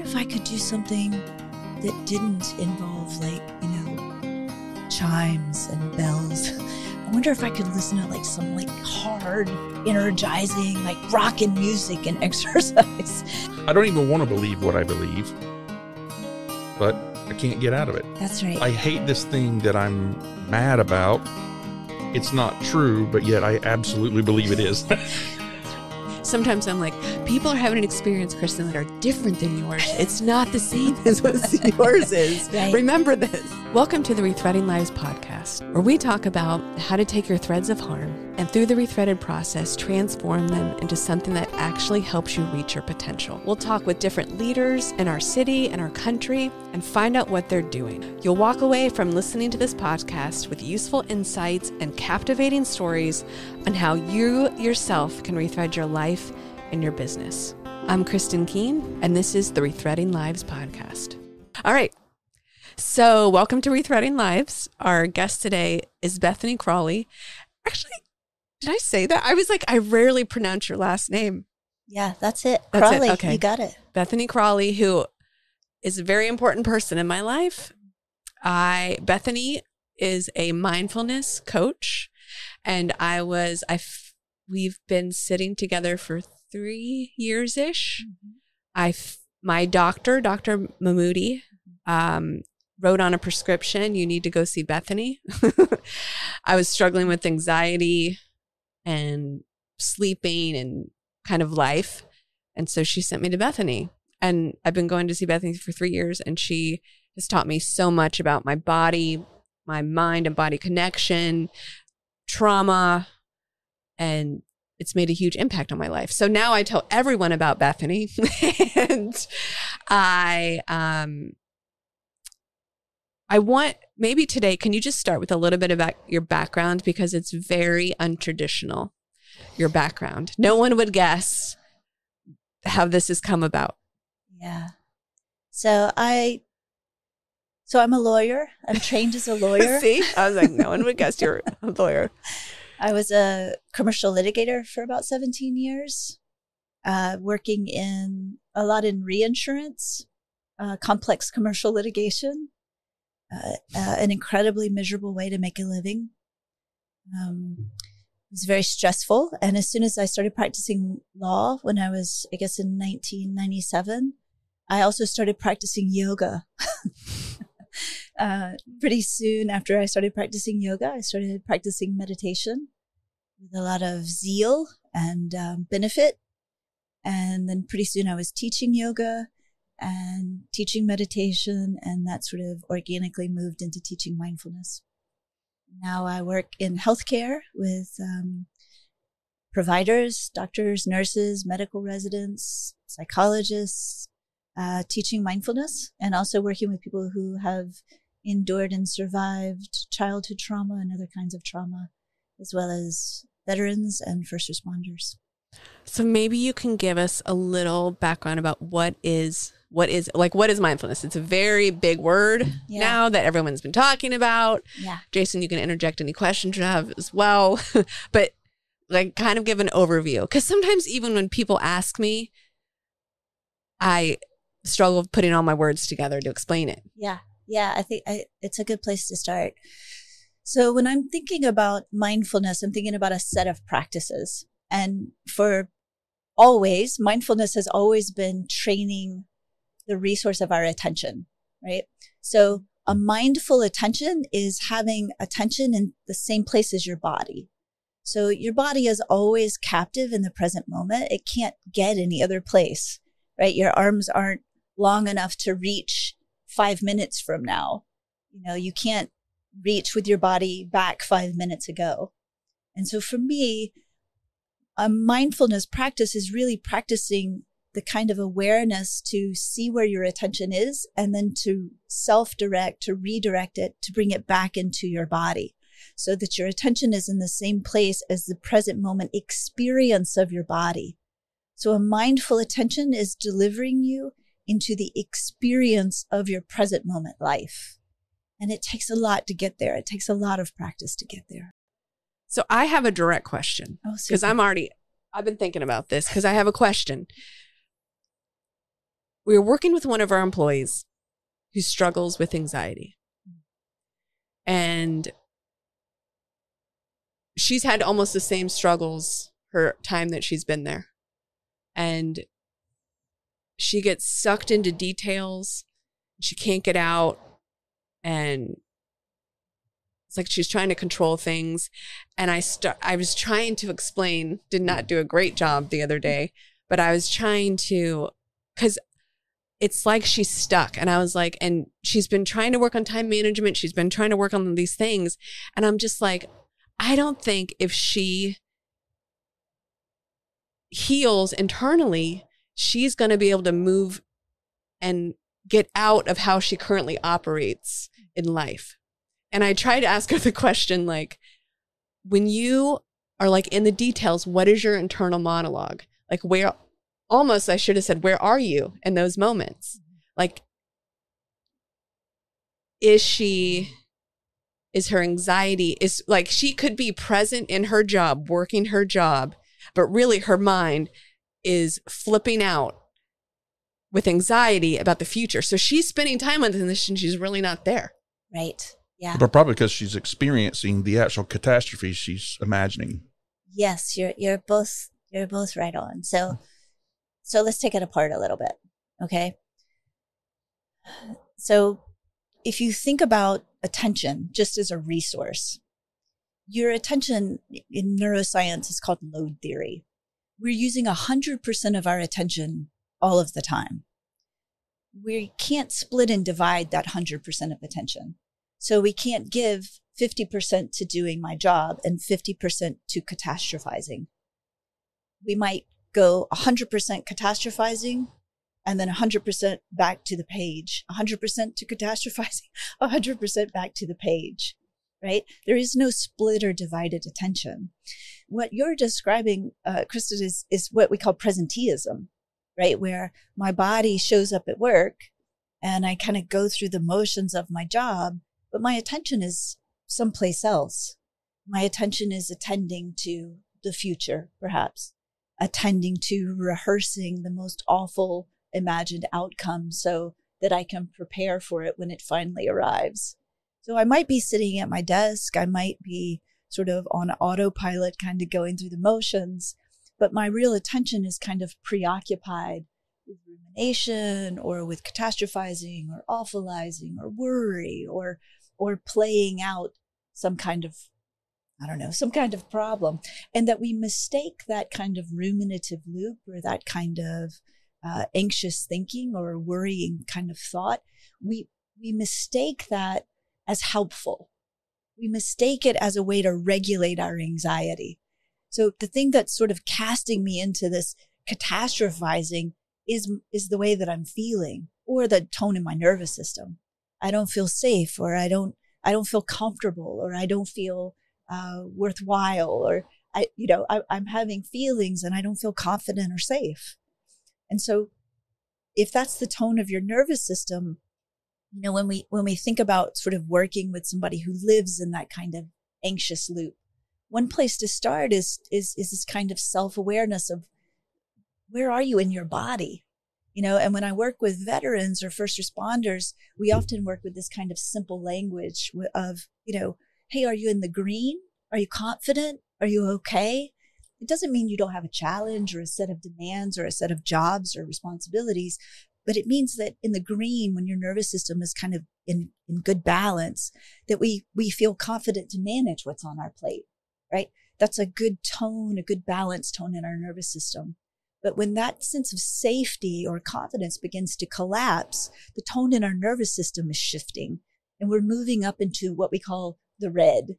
if I could do something that didn't involve chimes and bells. I wonder if I could listen to some hard, energizing, rockin' music and exercise. I don't even want to believe what I believe, but I can't get out of it. That's right. I hate this thing that I'm mad about. It's not true, but yet I absolutely believe it is. Sometimes I'm like, people are having an experience, Kristin, that are different than yours. It's not the same as what yours is. Right. Remember this. Welcome to the Rethreading Lives podcast, where we talk about how to take your threads of harm and through the rethreaded process, transform them into something that actually helps you reach your potential. We'll talk with different leaders in our city and our country and find out what they're doing. You'll walk away from listening to this podcast with useful insights and captivating stories on how you yourself can rethread your life and your business. I'm Kristin Keen, and this is the Rethreading Lives podcast. All right. So welcome to Rethreading Lives. Our guest today is Bethany Crawley. Actually, did I say that? I was like, I rarely pronounce your last name. Yeah, that's it. That's Crawley, it. Okay. You got it. Bethany Crawley, who is a very important person in my life. Bethany is a mindfulness coach, and we've been sitting together for 3 years-ish. Mm-hmm. My doctor, Dr. Mahmoudi, wrote on a prescription, you need to go see Bethany. I was struggling with anxiety and sleeping and kind of life. And so she sent me to Bethany. And I've been going to see Bethany for 3 years. And she has taught me so much about my body, my mind and body connection, trauma, and it's made a huge impact on my life. So now I tell everyone about Bethany. And I want, maybe today, can you just start with a little bit about your background? Because it's very untraditional, your background. No one would guess how this has come about. Yeah. So I'm a lawyer. I'm trained as a lawyer. See? I was like, no one would guess you're a lawyer. I was a commercial litigator for about 17 years, working a lot in reinsurance, complex commercial litigation. An incredibly miserable way to make a living. It was very stressful. And as soon as I started practicing law when I was, I guess, in 1997, I also started practicing yoga. Pretty soon after I started practicing yoga, I started practicing meditation with a lot of zeal and benefit. And then pretty soon I was teaching yoga and teaching meditation, and that sort of organically moved into teaching mindfulness. Now I work in healthcare with providers, doctors, nurses, medical residents, psychologists, teaching mindfulness, and also working with people who have endured and survived childhood trauma and other kinds of trauma, as well as veterans and first responders. So maybe you can give us a little background about what is mindfulness? It's a very big word now that everyone's been talking about. Yeah. Jason, you can interject any questions you have as well, but kind of give an overview. Because sometimes even when people ask me, I struggle with putting all my words together to explain it. Yeah. I think it's a good place to start. So when I'm thinking about mindfulness, I'm thinking about a set of practices. And mindfulness has always been training the resource of our attention, right? So a mindful attention is having attention in the same place as your body. So your body is always captive in the present moment. It can't get any other place, right? Your arms aren't long enough to reach 5 minutes from now. You can't reach with your body back 5 minutes ago. And so for me, a mindfulness practice is really practicing the kind of awareness to see where your attention is and then to self-direct, to redirect it, to bring it back into your body so that your attention is in the same place as the present moment experience of your body. So a mindful attention is delivering you into the experience of your present moment life. And it takes a lot to get there. It takes a lot of practice to get there. So I have a direct question because I've been thinking about this because I have a question. we were working with one of our employees who struggles with anxiety. And she's had almost the same struggles her time that she's been there. And she gets sucked into details. She can't get out. And it's like she's trying to control things. And I was trying to explain, did not do a great job the other day, but I was trying to, because it's like she's stuck. And I was like, and she's been trying to work on time management. She's been trying to work on these things. And I'm just like, I don't think if she heals internally, she's going to be able to move and get out of how she currently operates in life. And I try to ask her the question, like, when you are like in the details, what is your internal monologue? Like, where, almost I should have said, where are you in those moments? Like, is her anxiety, is like, she could be present in her job, working her job, but really her mind is flipping out with anxiety about the future. So she's spending time on this and she's really not there. Right. Yeah. But probably because she's experiencing the actual catastrophe she's imagining. Yes, you're both right on. So let's take it apart a little bit. Okay. So if you think about attention just as a resource, your attention in neuroscience is called load theory. We're using 100% of our attention all of the time. We can't split and divide that 100% of attention. So we can't give 50% to doing my job and 50% to catastrophizing. We might go 100% catastrophizing and then 100% back to the page, 100% to catastrophizing, 100% back to the page, right? There is no split or divided attention. What you're describing, Kristin, is what we call presenteeism, right? Where my body shows up at work and I kind of go through the motions of my job, but my attention is someplace else. My attention is attending to the future, perhaps, attending to rehearsing the most awful imagined outcome so that I can prepare for it when it finally arrives. So I might be sitting at my desk. I might be sort of on autopilot, kind of going through the motions, but my real attention is kind of preoccupied with rumination or with catastrophizing or awfulizing or worry or playing out some kind of, I don't know, some kind of problem. And that we mistake that kind of ruminative loop or that kind of anxious thinking or worrying kind of thought. We mistake that as helpful. We mistake it as a way to regulate our anxiety. So the thing that's sort of casting me into this catastrophizing is the way that I'm feeling or the tone in my nervous system. I don't feel safe, or I don't feel comfortable, or I don't feel worthwhile, or I'm having feelings and I don't feel confident or safe. And so if that's the tone of your nervous system, when we think about sort of working with somebody who lives in that kind of anxious loop, one place to start is this kind of self-awareness of where are you in your body? And when I work with veterans or first responders, we often work with this kind of simple language of, hey, are you in the green? Are you confident? Are you okay? It doesn't mean you don't have a challenge or a set of demands or a set of jobs or responsibilities, but it means that in the green, when your nervous system is kind of in good balance, that we feel confident to manage what's on our plate, right? That's a good tone, a good balanced tone in our nervous system. But when that sense of safety or confidence begins to collapse, the tone in our nervous system is shifting and we're moving up into what we call the red,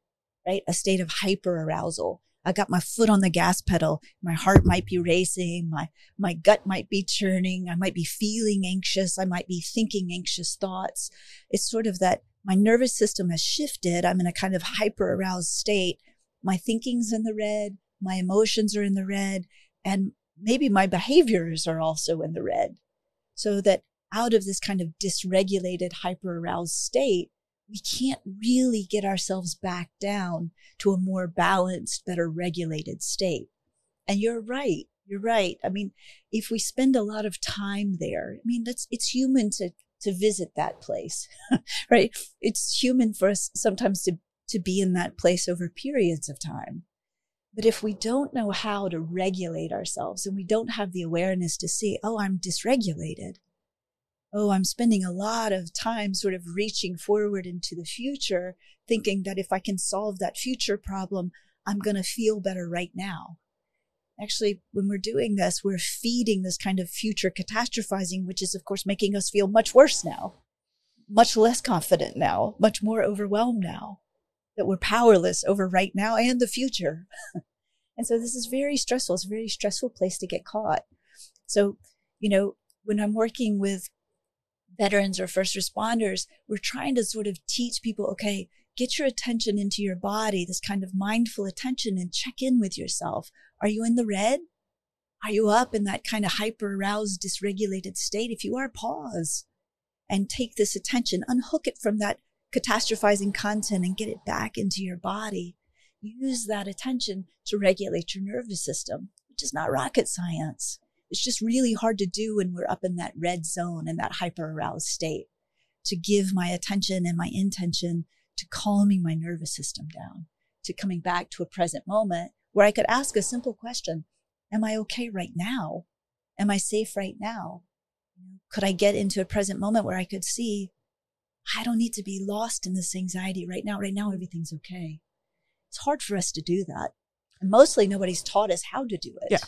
right? A state of hyperarousal. I got my foot on the gas pedal. My heart might be racing. My gut might be churning. I might be feeling anxious. I might be thinking anxious thoughts. It's sort of that my nervous system has shifted. I'm in a kind of hyper-aroused state. My thinking's in the red. My emotions are in the red. And maybe my behaviors are also in the red. So that out of this kind of dysregulated, hyper-aroused state, we can't really get ourselves back down to a more balanced, better regulated state. And you're right. You're right. I mean, if we spend a lot of time there, I mean, it's human to visit that place, right? It's human for us sometimes to be in that place over periods of time. But if we don't know how to regulate ourselves and we don't have the awareness to see, oh, I'm dysregulated. Oh, I'm spending a lot of time sort of reaching forward into the future, thinking that if I can solve that future problem, I'm going to feel better right now. Actually, when we're doing this, we're feeding this kind of future catastrophizing, which is, of course, making us feel much worse now, much less confident now, much more overwhelmed now, that we're powerless over right now and the future. And so this is very stressful. It's a very stressful place to get caught. So, when I'm working with veterans or first responders, we're trying to sort of teach people, okay, get your attention into your body, this kind of mindful attention, and check in with yourself. Are you in the red? Are you up in that kind of hyper-aroused, dysregulated state? If you are, pause and take this attention, unhook it from that catastrophizing content and get it back into your body. Use that attention to regulate your nervous system, which is not rocket science. It's just really hard to do when we're up in that red zone and that hyper-aroused state, to give my attention and my intention to calming my nervous system down, to coming back to a present moment where I could ask a simple question. Am I okay right now? Am I safe right now? Could I get into a present moment where I could see, I don't need to be lost in this anxiety right now. Right now, everything's okay. It's hard for us to do that. And mostly nobody's taught us how to do it. Yeah.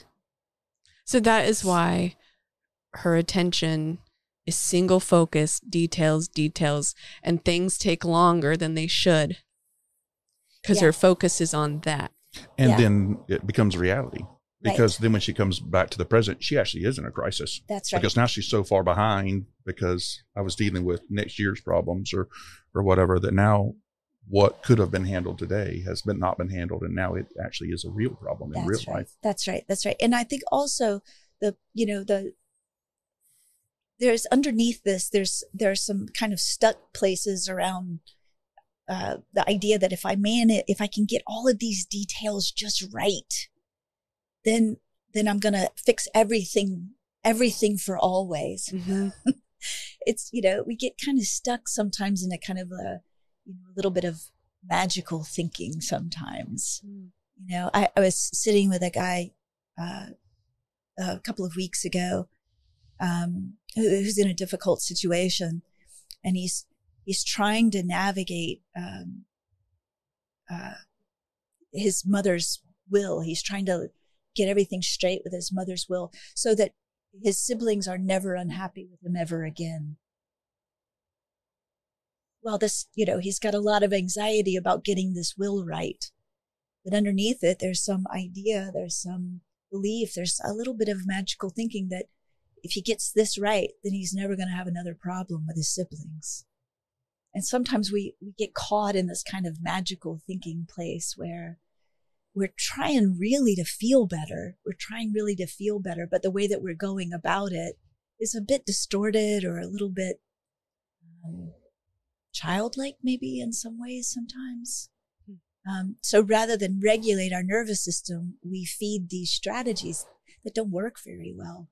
So that is why her attention is single focus, details, and things take longer than they should because her focus is on that. And then it becomes reality, because then when she comes back to the present, she actually is in a crisis. That's right. Because now she's so far behind because I was dealing with next year's problems or whatever, that now what could have been handled today has not been handled. And now it actually is a real problem in real life. That's right. And I think also there's underneath this, there's some kind of stuck places around the idea that if I can get all of these details just right, then I'm going to fix everything for always. Mm-hmm. It's, we get kind of stuck sometimes in a kind of a little bit of magical thinking sometimes. I was sitting with a guy a couple of weeks ago who's in a difficult situation, and he's trying to navigate his mother's will. He's trying to get everything straight with his mother's will so that his siblings are never unhappy with him ever again. Well, he's got a lot of anxiety about getting this will right. But underneath it, there's some idea, there's some belief, there's a little bit of magical thinking that if he gets this right, then he's never going to have another problem with his siblings. And sometimes we get caught in this kind of magical thinking place where we're trying really to feel better. But the way that we're going about it is a bit distorted or a little bit childlike, maybe in some ways sometimes. So rather than regulate our nervous system, we feed these strategies that don't work very well.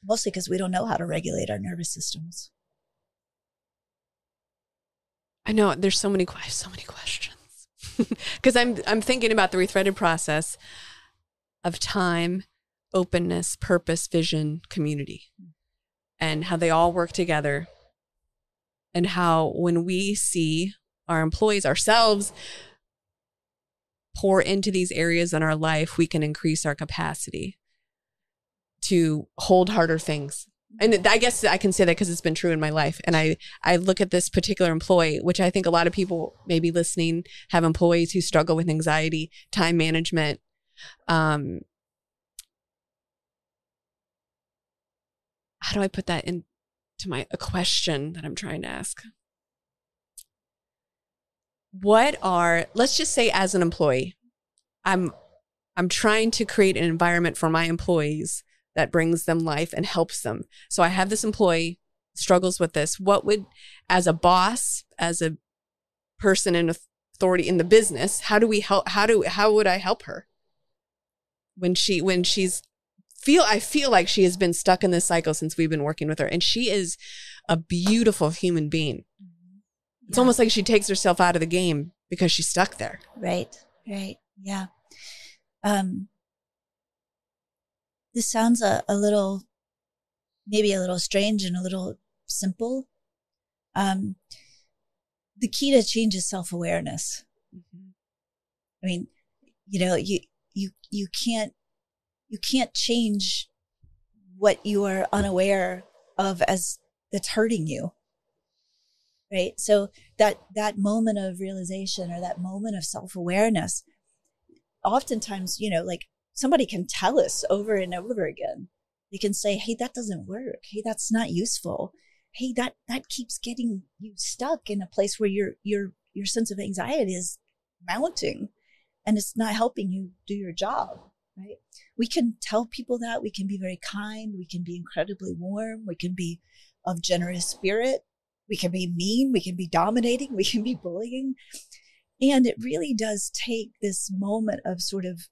Mostly because we don't know how to regulate our nervous systems. I know there's so many questions because I'm thinking about the Rethreaded process of time, openness, purpose, vision, community, and how they all work together, and how when we see our employees, ourselves, pour into these areas in our life, we can increase our capacity to hold harder things. And I guess I can say that because it's been true in my life. And I look at this particular employee, which I think a lot of people maybe listening have employees who struggle with anxiety, time management. How do I put that into a question that I'm trying to ask? Let's just say as an employee, I'm trying to create an environment for my employees that brings them life and helps them. So I have this employee struggles with this. What would, as a boss, as a person in authority in the business, how do we help? How would I help her? when she's I feel like she has been stuck in this cycle since we've been working with her, and she is a beautiful human being. It's almost like she takes herself out of the game because she's stuck there. Right. Yeah. This sounds maybe a little strange and a little simple. The key to change is self-awareness. Mm-hmm. I mean, you can't change what you are unaware of as that's hurting you. Right. So that moment of realization or that moment of self-awareness, oftentimes, like somebody can tell us over and over again. They can say, hey, that doesn't work. Hey, that's not useful. Hey, that keeps getting you stuck in a place where your sense of anxiety is mounting and it's not helping you do your job. Right. We can tell people that. We can be very kind. We can be incredibly warm. We can be of generous spirit. We can be mean. We can be dominating. We can be bullying. And it really does take this moment of sort of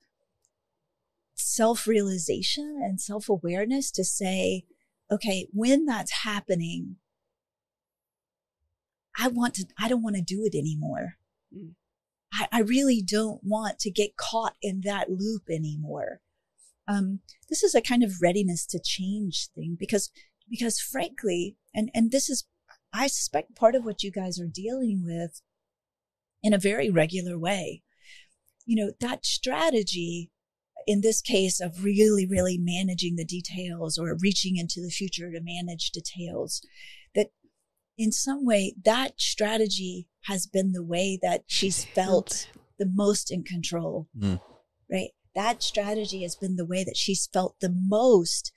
self-realization and self-awareness to say, okay, when that's happening, I don't want to do it anymore. Mm. I really don't want to get caught in that loop anymore. This is a kind of readiness to change thing because frankly, and this is, I suspect, part of what you guys are dealing with in a very regular way. That strategy, in this case of really, really managing the details or reaching into the future to manage details, that in some way, that strategy has been the way that she's felt the most in control, right? That strategy has been the way that she's felt the most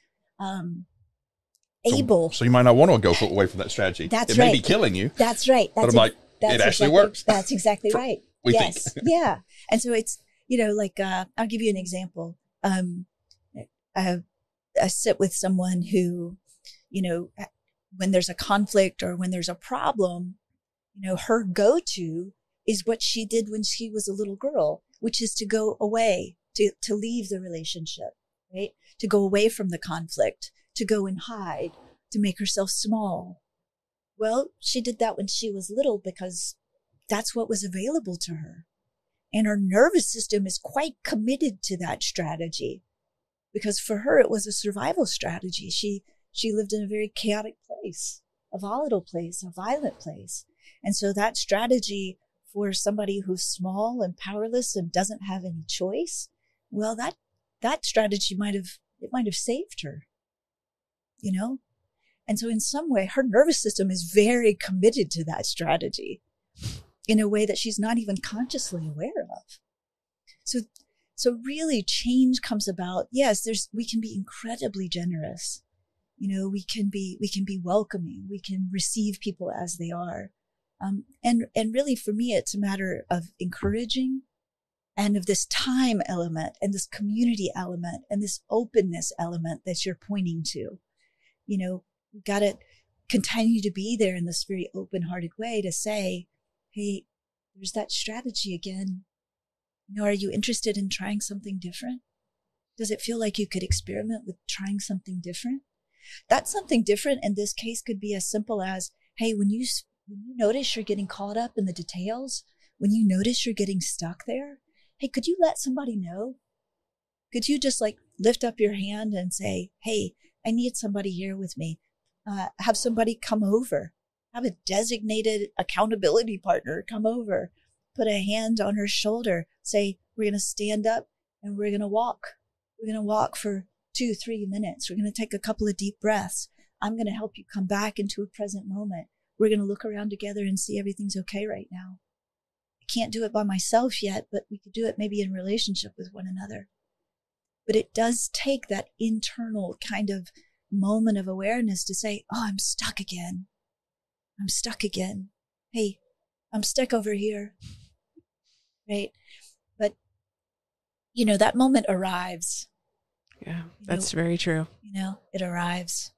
able. So you might not want to go away from that strategy. That's it right. may be killing you. That's right. But I'm like, it actually works. That's exactly right. We yes. think. Yeah. And so it's, I'll give you an example. I sit with someone who, when there's a conflict or when there's a problem, her go-to is what she did when she was a little girl, which is to go away, to leave the relationship, right? To go away from the conflict, to go and hide, to make herself small. Well, she did that when she was little because that's what was available to her. And her nervous system is quite committed to that strategy because for her, it was a survival strategy. She lived in a very chaotic place, a volatile place, a violent place. And so that strategy for somebody who's small and powerless and doesn't have any choice, well, that strategy might have saved her, And so in some way, her nervous system is very committed to that strategy in a way that she's not even consciously aware of. So really change comes about. Yes, we can be incredibly generous. We can be welcoming. We can receive people as they are. And really for me, it's a matter of encouraging and of this time element and this community element and this openness element that you're pointing to. We've got to continue to be there in this very open-hearted way to say, hey, there's that strategy again. Are you interested in trying something different? Does it feel like you could experiment with trying something different? That something different in this case could be as simple as, hey, when you notice you're getting caught up in the details, when you notice you're getting stuck there, hey, could you let somebody know? Could you just lift up your hand and say, hey, I need somebody here with me. Have somebody come over. Have a designated accountability partner come over. Put a hand on her shoulder. Say, we're going to stand up and we're going to walk. We're going to walk for 2-3 minutes. We're going to take a couple of deep breaths. I'm going to help you come back into a present moment. We're going to look around together and see everything's okay right now. I can't do it by myself yet, but we could do it maybe in relationship with one another. But it does take that internal kind of moment of awareness to say, oh, I'm stuck again. I'm stuck again. Hey, I'm stuck over here. Right? But, that moment arrives. Yeah, that's very true. It arrives.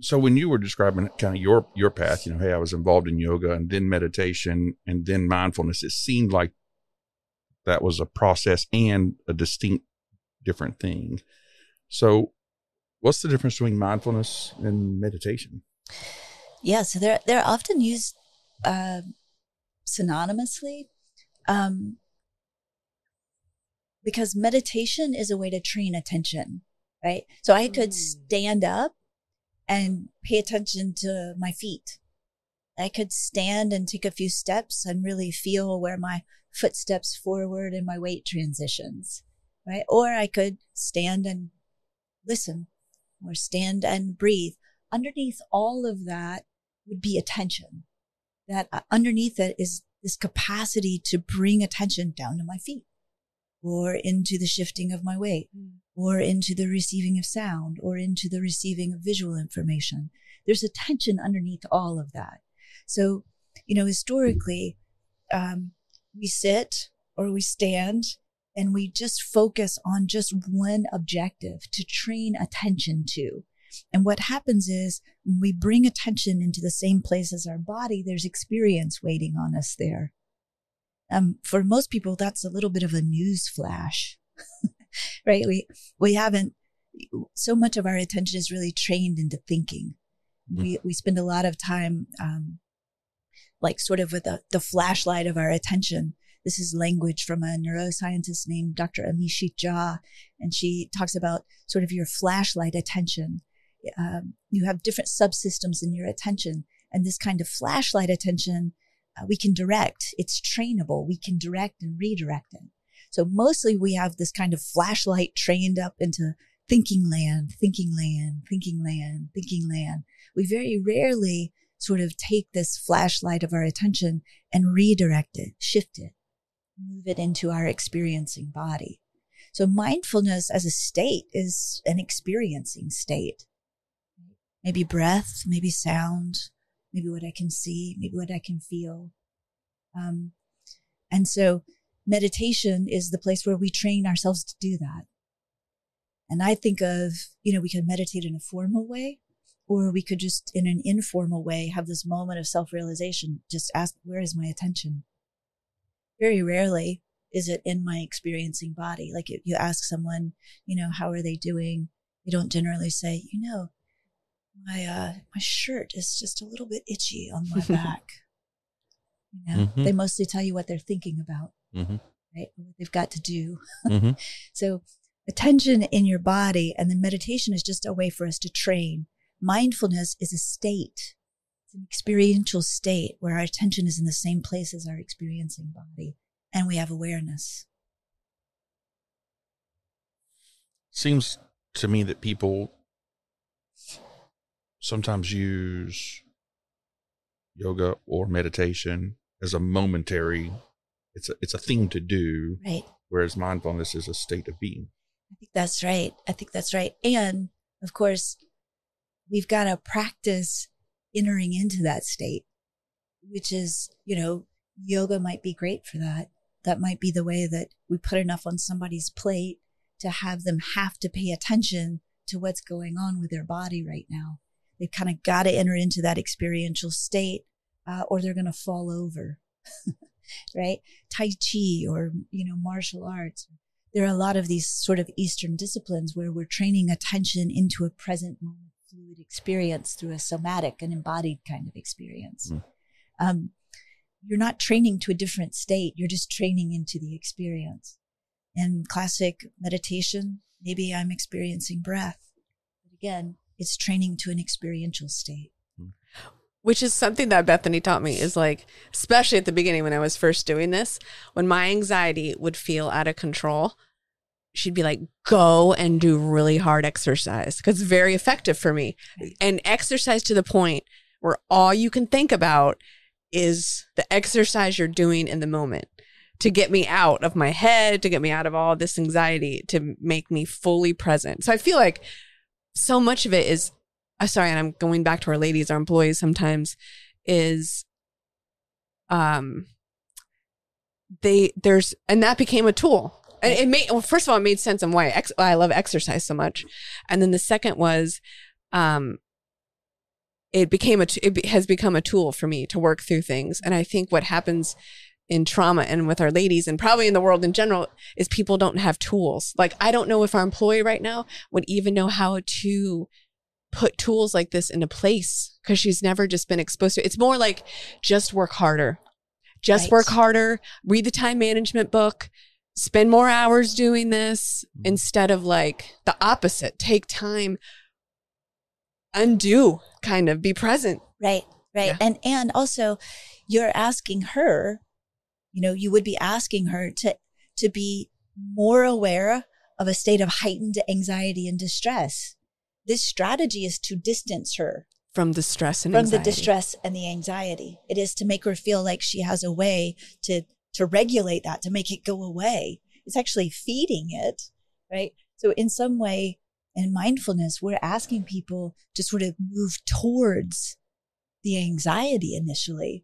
So when you were describing kind of your path, hey, I was involved in yoga and then meditation and then mindfulness, it seemed like that was a process and a distinct different thing. So what's the difference between mindfulness and meditation? Yeah, so they're often used synonymously, because meditation is a way to train attention, right? So I could stand up and pay attention to my feet. I could stand and take a few steps and really feel where my footsteps forward and my weight transitions, right? Or I could stand and listen, or stand and breathe. Underneath all of that would be attention. That underneath it is this capacity to bring attention down to my feet, or into the shifting of my weight, or into the receiving of sound, or into the receiving of visual information. There's attention underneath all of that. So, historically, we sit or we stand and we just focus on just one objective to train attention to. And what happens is when we bring attention into the same place as our body, there's experience waiting on us there. For most people, that's a little bit of a news flash, right? We haven't, so much of our attention is really trained into thinking. We spend a lot of time, sort of with the flashlight of our attention. This is language from a neuroscientist named Dr. Amishit Jha, and she talks about sort of your flashlight attention. You have different subsystems in your attention, and this kind of flashlight attention, we can direct. It's trainable. We can direct and redirect it. So mostly we have this kind of flashlight trained up into thinking land, thinking land, thinking land, thinking land. We very rarely sort of take this flashlight of our attention and redirect it, shift it, move it into our experiencing body. So mindfulness as a state is an experiencing state. Maybe breath, maybe sound, maybe what I can see, maybe what I can feel. And so meditation is the place where we train ourselves to do that. And I think of, we can meditate in a formal way, or we could just in an informal way have this moment of self-realization, just ask, where is my attention? Very rarely is it in my experiencing body. Like if you ask someone, how are they doing? They don't generally say, my shirt is just a little bit itchy on my back. They mostly tell you what they're thinking about, right? What they've got to do. So attention in your body, and then meditation is just a way for us to train. Mindfulness is a state. It's an experiential state where our attention is in the same place as our experiencing body, and we have awareness. Seems to me that people sometimes use yoga or meditation as a momentary, it's a thing to do, right? Whereas mindfulness is a state of being. I think that's right. And of course, we've got to practice entering into that state, which is, yoga might be great for that. That might be the way that we put enough on somebody's plate to have them have to pay attention to what's going on with their body right now. They've kind of got to enter into that experiential state, or they're going to fall over, right? Tai Chi or, martial arts. There are a lot of these sort of Eastern disciplines where we're training attention into a present moment fluid experience through a somatic and embodied kind of experience. You're not training to a different state. You're just training into the experience. In classic meditation, maybe I'm experiencing breath. But again, it's training to an experiential state. Which is something that Bethany taught me, is like, especially at the beginning when I was first doing this, when my anxiety would feel out of control, she'd be like, go and do really hard exercise, because it's very effective for me. Right. And exercise to the point where all you can think about is the exercise you're doing in the moment, to get me out of my head, to get me out of all this anxiety, to make me fully present. So I feel like so much of it is, and I'm going back to our ladies, our employees sometimes, is and that became a tool. And it made, first of all, it made sense on why I love exercise so much. And then the second was, it has become a tool for me to work through things. And I think what happens in trauma and with our ladies and probably in the world in general is people don't have tools. Like, I don't know if our employee right now would even know how to put tools like this into place because she's never just been exposed to it. It's more like just work harder, work harder, read the time management book, spend more hours doing this instead of like the opposite, take time, undo, kind of be present. Right. Yeah. And also you're asking her, you would be asking her to be more aware of a state of heightened anxiety and distress. This strategy is to distance her from the stress and from anxiety. the distress and the anxiety. It is to make her feel like she has a way to regulate that, to make it go away. It's actually feeding it, right? So in some way, in mindfulness, we're asking people to sort of move towards the anxiety initially,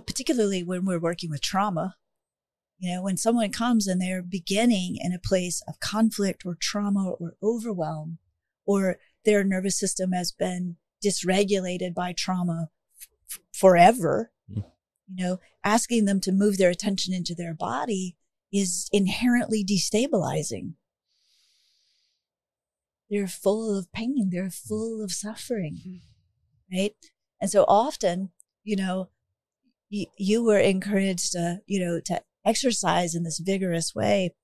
particularly when we're working with trauma. When someone comes and they're beginning in a place of conflict or trauma or overwhelm, or their nervous system has been dysregulated by trauma forever, asking them to move their attention into their body is inherently destabilizing. They're full of pain. They're full of suffering, right? And so often, you were encouraged to exercise in this vigorous way.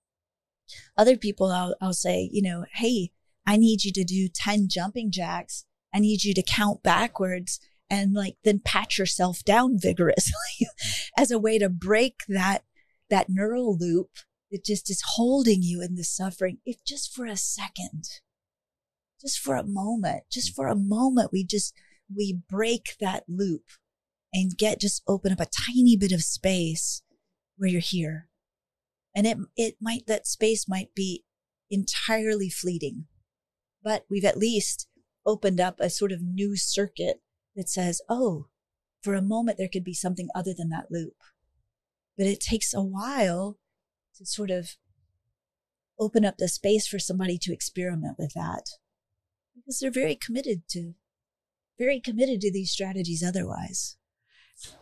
Other people, I'll say, hey, I need you to do 10 jumping jacks. I need you to count backwards and then pat yourself down vigorously as a way to break that neural loop that just is holding you in this suffering. If just for a second, just for a moment, we break that loop and open up a tiny bit of space where you're here. And that space might be entirely fleeting, but we've at least opened up a sort of new circuit that says, oh, for a moment, there could be something other than that loop. But it takes a while to sort of open up the space for somebody to experiment with that, because they're very committed to these strategies otherwise.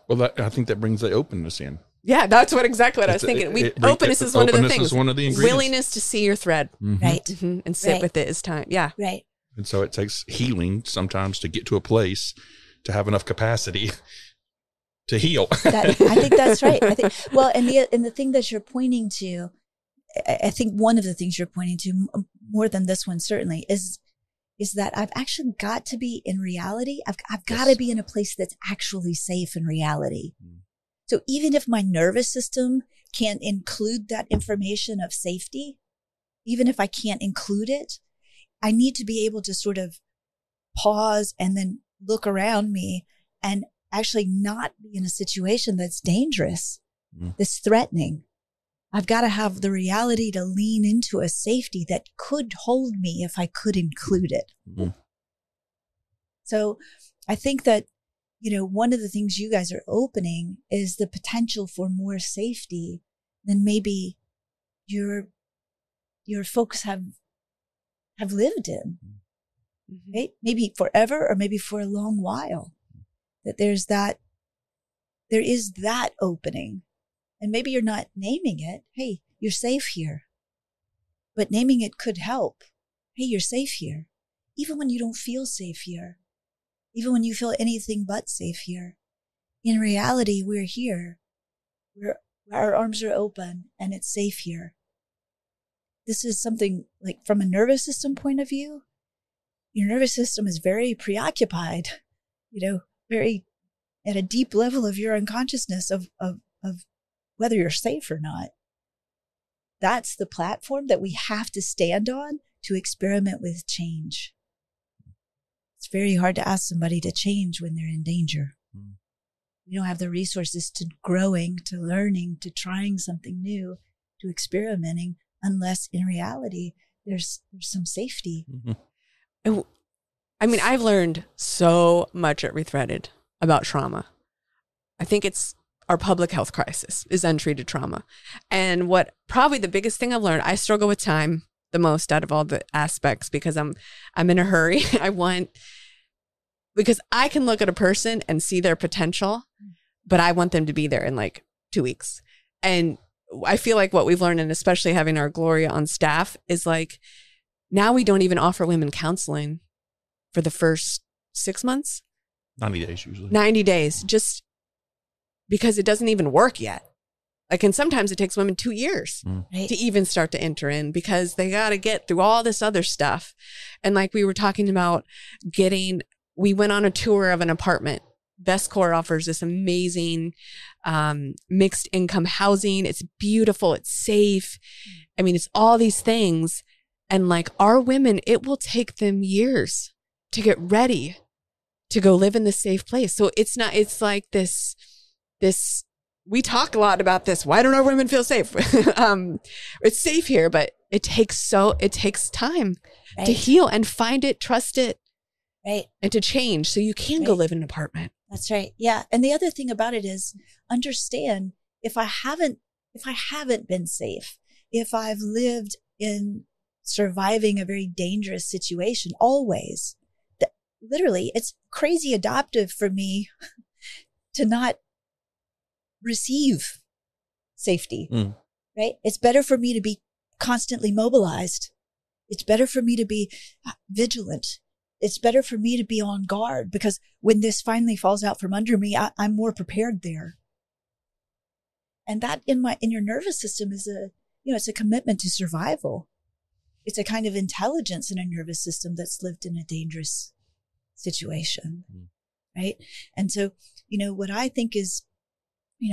Well, I think that brings the openness in. Yeah, that's exactly what I was thinking. Openness is one of the things. Is one of the ingredients. Willingness to see your thread. Mm-hmm. Right. Mm-hmm. And sit with it is time. Yeah. Right. And so it takes healing sometimes to get to a place to have enough capacity to heal. I think that's right. And the thing that you're pointing to, I think one of the things you're pointing to more than this one certainly is that I've actually got to be in reality. I've got to be in a place that's actually safe in reality. So even if my nervous system can't include that information of safety, even if I can't include it, I need to be able to sort of pause and then look around me and actually not be in a situation that's dangerous, that's threatening. I've got to have the reality to lean into a safety that could hold me if I could include it. Mm-hmm. So I think that, one of the things you guys are opening is the potential for more safety than maybe your folks have lived in, right? Maybe forever or maybe for a long while. That there is that opening. And maybe you're not naming it. Hey, you're safe here. But naming it could help. Hey, you're safe here. Even when you don't feel safe here. Even when you feel anything but safe here. In reality, we're here. Our arms are open and it's safe here. This is something like from a nervous system point of view, your nervous system is very preoccupied, very at a deep level of your unconsciousness of whether you're safe or not. That's the platform that we have to stand on to experiment with change. It's very hard to ask somebody to change when they're in danger. We don't have the resources to growing, to learning, to trying something new, to experimenting, unless in reality there's some safety. Mm-hmm. I mean, I've learned so much at Rethreaded about trauma. I think it's our public health crisis is untreated trauma. And what probably the biggest thing I've learned, I struggle with time the most out of all the aspects because I'm in a hurry. Because I can look at a person and see their potential, but I want them to be there in like 2 weeks. And I feel like what we've learned, and especially having our Gloria on staff, is like now we don't even offer women counseling for the first 6 months. 90 days usually. 90 days, just because it doesn't even work yet. Like, and sometimes it takes women 2 years to even start to enter in because they got to get through all this other stuff. And like we were talking about we went on a tour of an apartment. Bestcore offers this amazing mixed income housing. It's beautiful. It's safe. I mean, it's all these things. And like our women, it will take them years to get ready to go live in this safe place. So it's like this, we talk a lot about this. Why don't our women feel safe? It's safe here, but it takes time to heal and find it, trust it, and to change. So you can go live in an apartment. That's right. Yeah. And the other thing about it is understand if I haven't been safe, if I've lived in surviving a very dangerous situation always, literally it's crazy adoptive for me to not receive safety, right? It's better for me to be constantly mobilized. It's better for me to be vigilant. It's better for me to be on guard because when this finally falls out from under me, I'm more prepared there. And that in your nervous system is it's a commitment to survival. It's a kind of intelligence in a nervous system that's lived in a dangerous situation, right? And so, what I think is,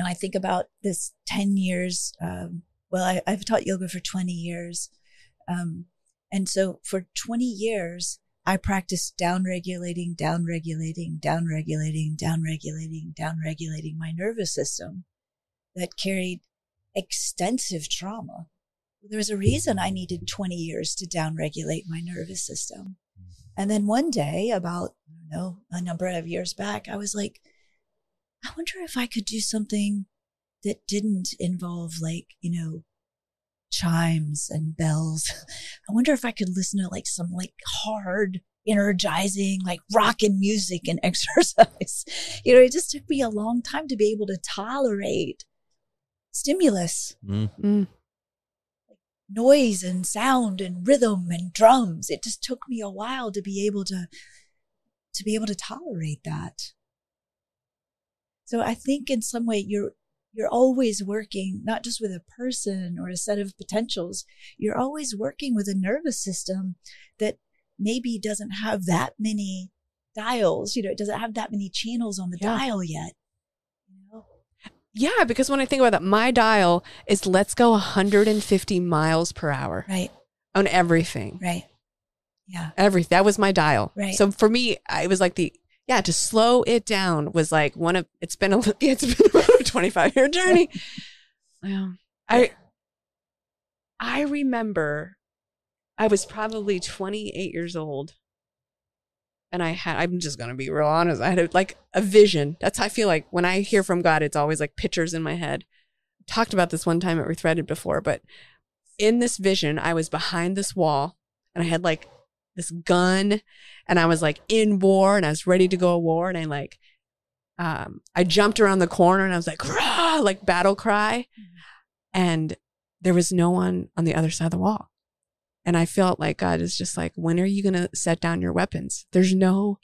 I think about this 10 years. I've taught yoga for 20 years. And so for 20 years, I practiced down-regulating my nervous system that carried extensive trauma. There was a reason I needed 20 years to down-regulate my nervous system. And then one day, about, a number of years back, I was like, I wonder if I could do something that didn't involve chimes and bells. I wonder if I could listen to some hard, energizing, rockin' music and exercise. It just took me a long time to be able to tolerate stimulus, noise and sound and rhythm and drums. It just took me a while to be able to tolerate that. So I think in some way you're always working, not just with a person or a set of potentials, you're always working with a nervous system that maybe doesn't have that many dials, it doesn't have that many channels on the dial yet. Yeah, because when I think about that, my dial is let's go 150 miles per hour. Right. On everything. Right. Yeah. Everything. That was my dial. Right. So for me, it was like to slow it down was like it's been about a 25-year journey. I remember I was probably 28 years old. And I'm just going to be real honest. I had a vision. That's how I feel like when I hear from God, it's always like pictures in my head. I talked about this one time at Rethreaded before, but in this vision, I was behind this wall and I had this gun and I was in war and I was ready to go to war. And I jumped around the corner and I was rah, battle cry. And there was no one on the other side of the wall. And I felt like God is just when are you going to set down your weapons? There's no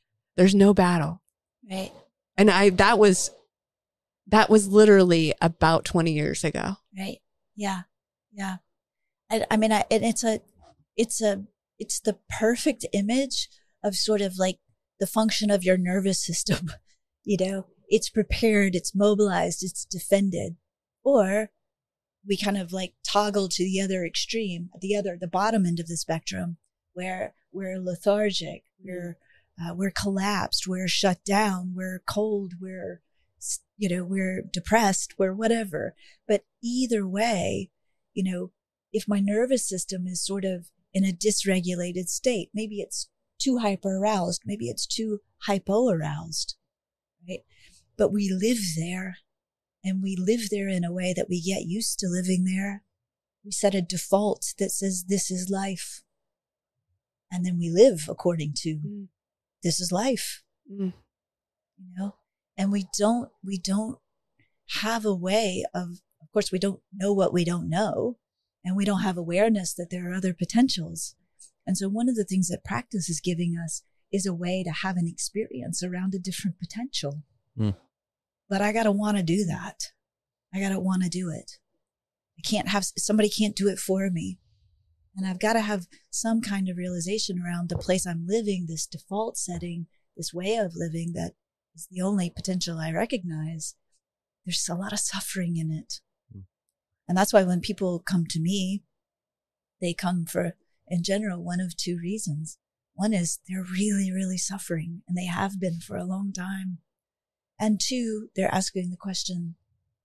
battle. Right. And that was literally about 20 years ago. Right. Yeah. Yeah. I mean, it's the perfect image of sort of the function of your nervous system. It's prepared, it's mobilized, it's defended. Or we kind of toggle to the other extreme, the bottom end of the spectrum, where we're lethargic, we're collapsed, we're shut down, we're cold, we're depressed, we're whatever. But either way, if my nervous system is sort of in a dysregulated state, maybe it's too hyper-aroused, maybe it's too hypo-aroused, right? But we live there. And we live there in a way that we get used to living there. We set a default that says, this is life. And then we live according to, this is life. And we don't have a way of course, we don't know what we don't know, and we don't have awareness that there are other potentials. And so one of the things that practice is giving us is a way to have an experience around a different potential. But I got to want to do that. I got to want to do it. Somebody can't do it for me. And I've got to have some kind of realization around the place I'm living, this default setting, this way of living that is the only potential I recognize. There's a lot of suffering in it. And that's why when people come to me, they come for, in general, one of two reasons. One is they're really, really suffering, and they have been for a long time. And two, they're asking the question,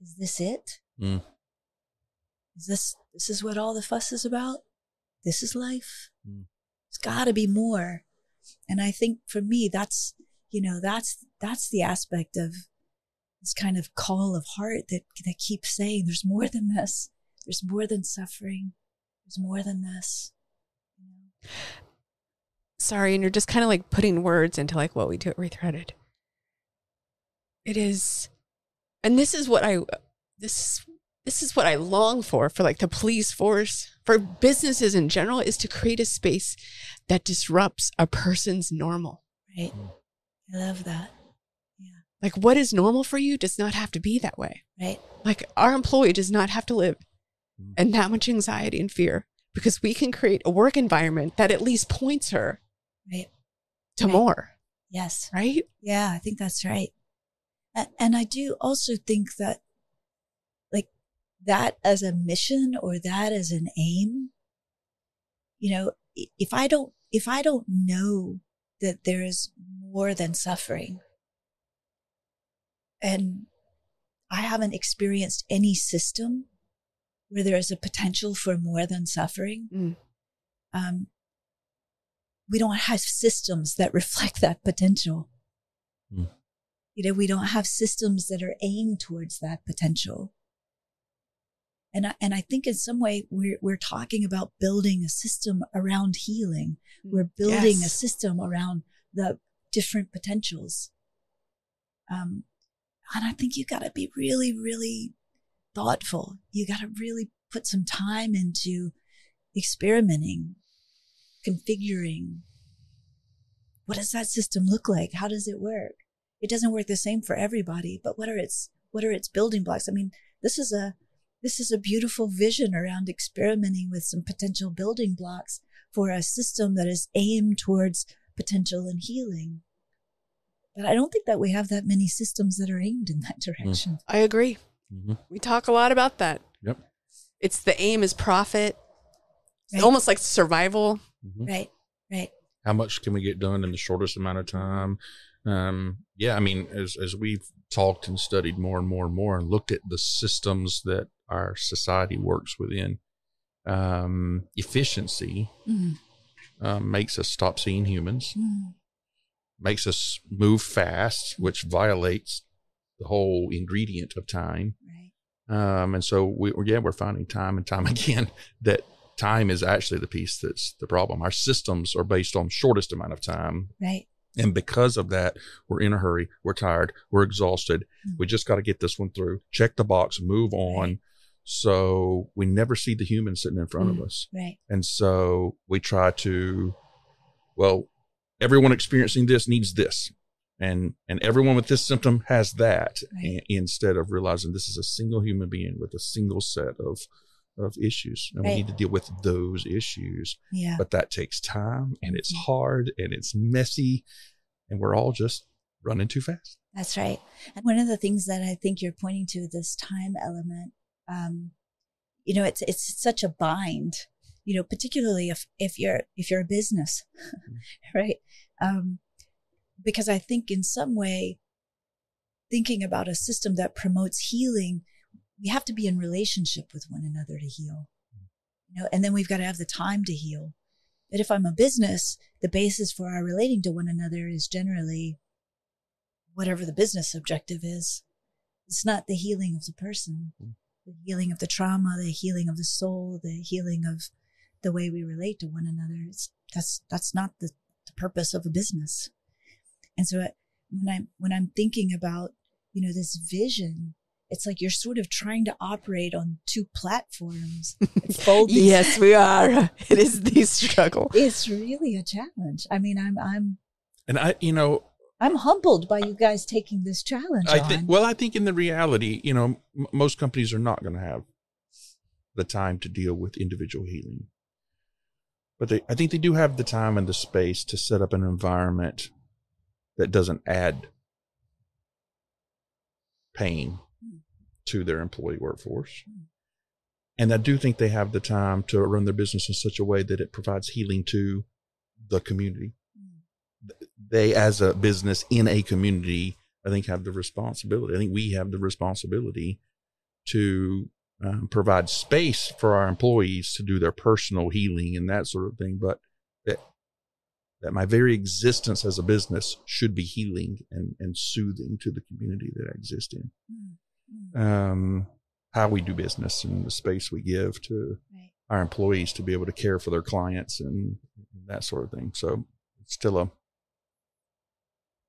is this it? Is this is what all the fuss is about? This is life? It's got to be more. And I think for me, that's the aspect of this kind of call of heart that keeps saying, there's more than this. There's more than suffering. There's more than this. Sorry, and you're just kind of like putting words into like what we do at Rethreaded. It is, and this is what I long for like the police force, for businesses in general, is to create a space that disrupts a person's normal. Right. I love that. Like what is normal for you does not have to be that way. Right. Like our employee does not have to live in that much anxiety and fear, because we can create a work environment that at least points her to more. Yes. Right? Yeah, I think that's right. And I do also think that like that as a mission or that as an aim, if I don't know that there is more than suffering, and I haven't experienced any system where there is a potential for more than suffering. We don't have systems that reflect that potential. We don't have systems that are aimed towards that potential. And I think in some way we're talking about building a system around healing. We're building a system around the different potentials. And I think you got to be really, really thoughtful. You got to really put some time into experimenting, configuring. What does that system look like? How does it work? It doesn't work the same for everybody, but what are its building blocks? I mean, this is a beautiful vision around experimenting with some potential building blocks for a system that is aimed towards potential and healing. But I don't think that we have that many systems that are aimed in that direction. I agree. We talk a lot about that. Yep. It's the aim is profit. It's almost like survival. Right. How much can we get done in the shortest amount of time? I mean, as we've talked and studied more and more and more and looked at the systems that our society works within, efficiency makes us stop seeing humans. Makes us move fast, which violates the whole ingredient of time. Right. And so we're finding time and time again that time is actually the piece that's the problem. Our systems are based on shortest amount of time. Right. And because of that, we're in a hurry. We're tired. We're exhausted. We just got to get this one through, check the box, move on. Right. So we never see the human sitting in front of us. Right. And so we try to, everyone experiencing this needs this, and everyone with this symptom has that. Right. Instead of realizing this is a single human being with a single set of issues, and we need to deal with those issues. Yeah. But that takes time, and it's hard, and it's messy, and we're all just running too fast. That's right. And one of the things that I think you're pointing to, this time element, it's such a bind. Particularly if you're a business, right? Because I think in some way, thinking about a system that promotes healing, we have to be in relationship with one another to heal, and then we've got to have the time to heal. But if I'm a business, the basis for our relating to one another is generally whatever the business objective is. It's not the healing of the person, the healing of the trauma, the healing of the soul, the healing of the way we relate to one another. That's not the purpose of a business. And so when I'm thinking about, this vision it's like you're sort of trying to operate on two platforms. Fold these. Yes, we are. It is the struggle. It's really a challenge. I mean, I'm humbled by you guys taking this challenge on. I think in the reality, most companies are not going to have the time to deal with individual healing. But I think they do have the time and the space to set up an environment that doesn't add pain to their employee workforce. And I do think they have the time to run their business in such a way that it provides healing to the community. They, as a business in a community, I think have the responsibility. I think we have the responsibility to provide space for our employees to do their personal healing and that sort of thing. But that my very existence as a business should be healing and soothing to the community that I exist in. How we do business and the space we give to our employees to be able to care for their clients and that sort of thing. So it's still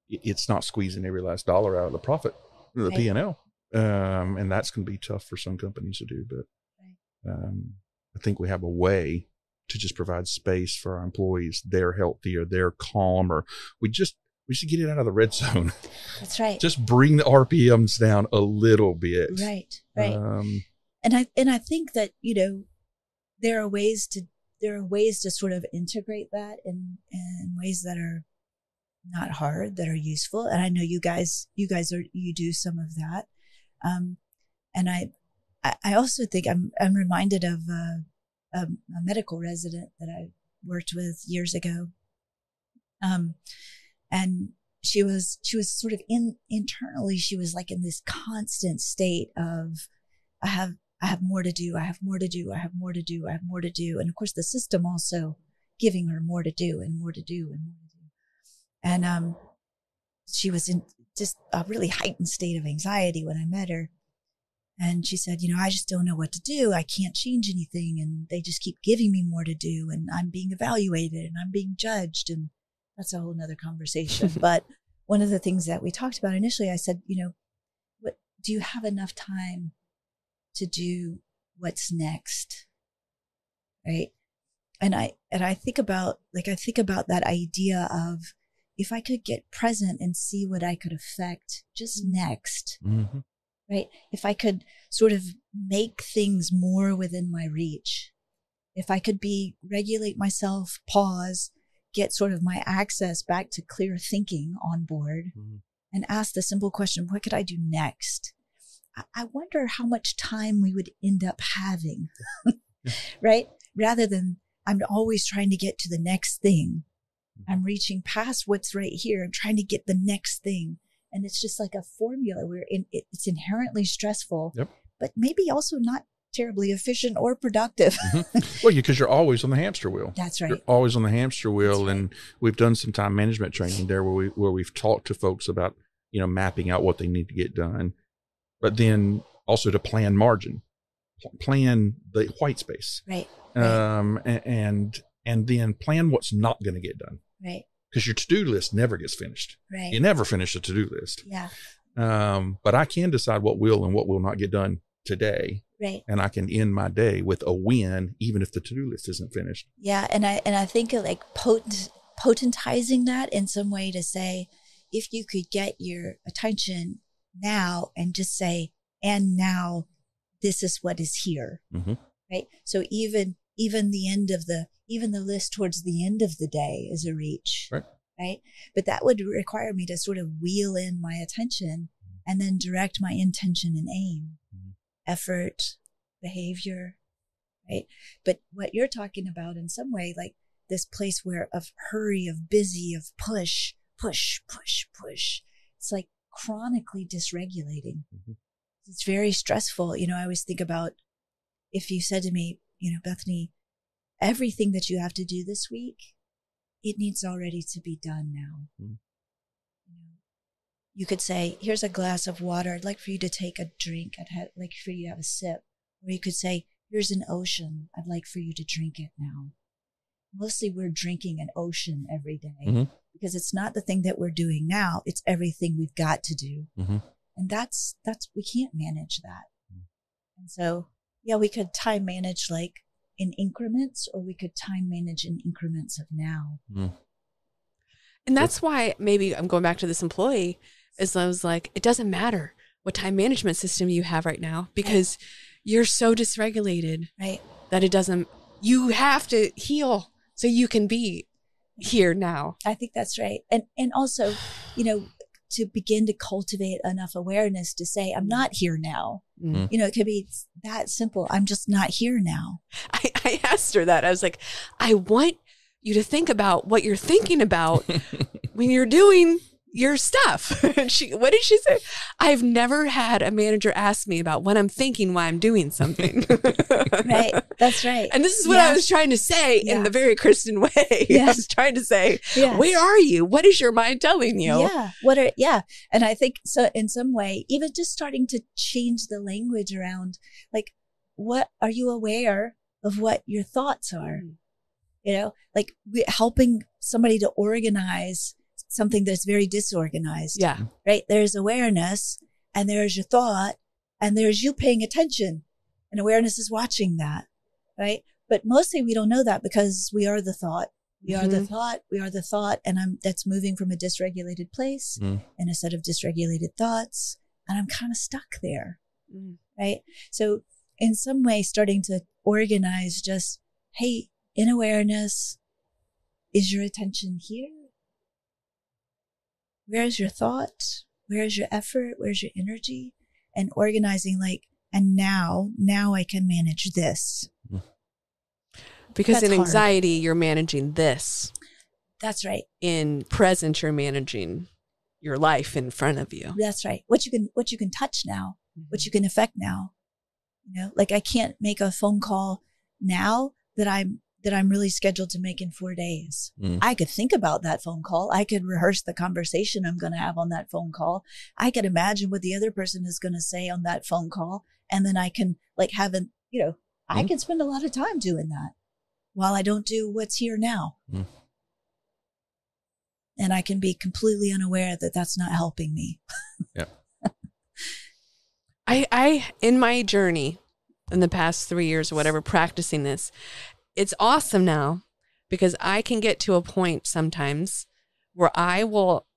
it's not squeezing every last dollar out of the profit, the P&L. And that's going to be tough for some companies to do. But I think we have a way to just provide space for our employees. They're healthier, they're calmer. We should get it out of the red zone. That's right. Just bring the RPMs down a little bit. Right. And I think that, there are ways to sort of integrate that in ways that are not hard, that are useful. And I know you guys do some of that. And I also think I'm reminded of a medical resident that I worked with years ago. And she was sort of internally, she was like in this constant state of, I have more to do. I have more to do. I have more to do. I have more to do. And of course the system also giving her more to do and more to do and more to do. And, she was in just a really heightened state of anxiety when I met her. And she said, I just don't know what to do. I can't change anything. And they just keep giving me more to do. And I'm being evaluated and I'm being judged. And that's a whole nother conversation. But one of the things that we talked about initially, I said, what do you have enough time to do what's next? Right. And I think about that idea of, if I could get present and see what I could affect just next, right? If I could sort of make things more within my reach, if I could regulate myself, pause, get sort of my access back to clear thinking on board and ask the simple question, what could I do next? I wonder how much time we would end up having, right? Rather than I'm always trying to get to the next thing. I'm reaching past what's right here and trying to get the next thing. And it's just like a formula where it's inherently stressful, but maybe also not terribly efficient or productive. Well, because you're always on the hamster wheel. That's right. You're always on the hamster wheel. And we've done some time management training there where we've talked to folks about, mapping out what they need to get done, but then also to plan margin, plan the white space. Right. And then plan what's not going to get done. Right. Because your to-do list never gets finished. Right. You never finish a to-do list. Yeah. But I can decide what will and what will not get done today. Right. And I can end my day with a win, even if the to-do list isn't finished. Yeah. And I think of like potentizing that in some way to say, if you could get your attention now and just say, and now this is what is here. Right. So even the list towards the end of the day is a reach, right? But that would require me to sort of wheel in my attention and then direct my intention and aim, effort, behavior, right? But what you're talking about in some way, like this place where of hurry, of busy, of push, it's like chronically dysregulating. It's very stressful. I always think about if you said to me, Bethany, everything that you have to do this week, it needs already to be done now. You could say, here's a glass of water. I'd like for you to take a drink. I'd like for you to have a sip. Or you could say, here's an ocean. I'd like for you to drink it now. Mostly we're drinking an ocean every day because it's not the thing that we're doing now. It's everything we've got to do. And that's, we can't manage that. And so, yeah, we could time manage like in increments, or we could time manage in increments of now. And that's why maybe I'm going back to this employee, is I was like, it doesn't matter what time management system you have right now, because you're so dysregulated, right? That it doesn't, you have to heal so you can be here now. I think that's right. And also, you know, to begin to cultivate enough awareness to say, I'm not here now. You know, it could be that simple. I'm just not here now. I asked her that. I was like, I want you to think about what you're thinking about when you're doing your stuff. And what did she say? I've never had a manager ask me about what I'm thinking while I'm doing something. Right. That's right. And this is what I was trying to say in the very Kristin way. I was trying to say, where are you? What is your mind telling you? And I think so in some way, even just starting to change the language around, like, what are you aware of what your thoughts are? You know, like helping somebody to organize something that's very disorganized. Yeah. Right. There's awareness, and there's your thought, and there's you paying attention, and awareness is watching that. Right. But mostly we don't know that, because we are the thought. We are the thought. We are the thought. And that's moving from a dysregulated place and a set of dysregulated thoughts. And I'm kind of stuck there. Right. So in some way, starting to organize just, hey, in awareness, is your attention here? Where's your thought? Where's your effort? Where's your energy? And organizing like, and now I can manage this. Because that's in anxiety, you're managing this. That's right. In present, you're managing your life in front of you. That's right. What you can touch now, what you can affect now. You know, like I can't make a phone call now that I'm really scheduled to make in 4 days. I could think about that phone call. I could rehearse the conversation I'm going to have on that phone call. I could imagine what the other person is going to say on that phone call. And then I can like I can spend a lot of time doing that while I don't do what's here now. And I can be completely unaware that that's not helping me. Yeah. I, in my journey in the past 3 years or whatever, practicing this, it's awesome now, because I can get to a point sometimes where I will,